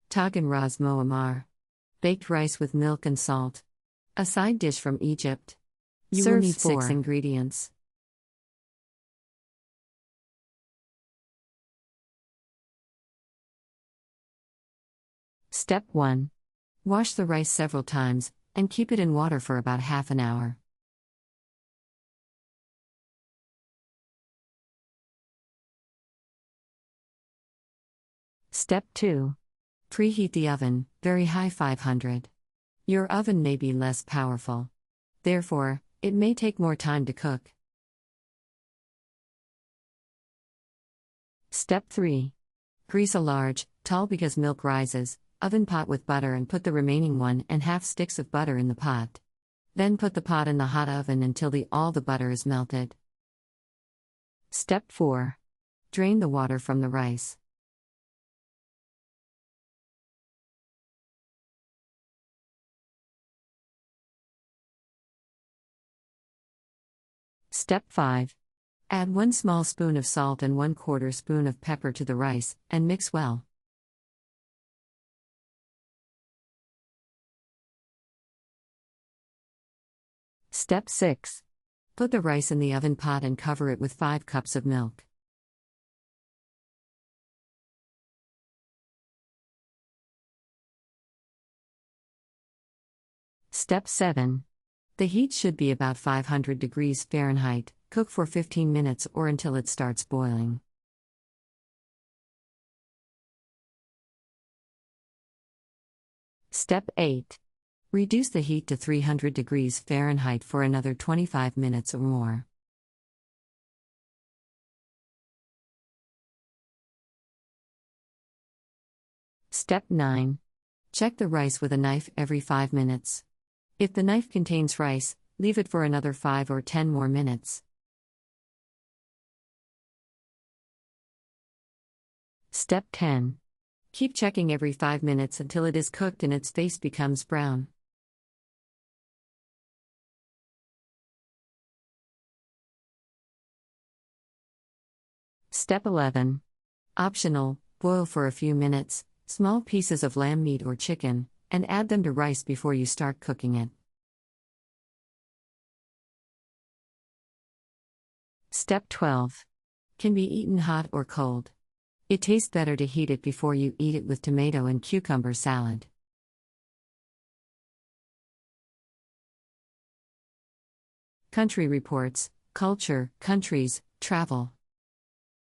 Tagen Ros Mo-amar. Baked rice with milk and salt. A side dish from Egypt. You will need 6 ingredients. Step 1. Wash the rice several times, and keep it in water for about half an hour. Step 2. Preheat the oven, very high 500. Your oven may be less powerful. Therefore, it may take more time to cook. Step 3. Grease a large, tall because milk rises, oven pot with butter and put the remaining 1½ sticks of butter in the pot. Then put the pot in the hot oven until all the butter is melted. Step 4. Drain the water from the rice. Step 5. Add 1 small spoon of salt and 1/4 spoon of pepper to the rice, and mix well. Step 6. Put the rice in the oven pot and cover it with 5 cups of milk. Step 7. The heat should be about 500 degrees Fahrenheit. Cook for 15 minutes or until it starts boiling. Step 8. Reduce the heat to 300 degrees Fahrenheit for another 25 minutes or more. Step 9. Check the rice with a knife every 5 minutes. If the knife contains rice, leave it for another 5 or 10 more minutes. Step 10. Keep checking every 5 minutes until it is cooked and its face becomes brown. Step 11. Optional, boil for a few minutes small pieces of lamb meat or chicken, and add them to rice before you start cooking it. Step 12. Can be eaten hot or cold. It tastes better to heat it before you eat it with tomato and cucumber salad. Country Reports, Culture, Countries, Travel.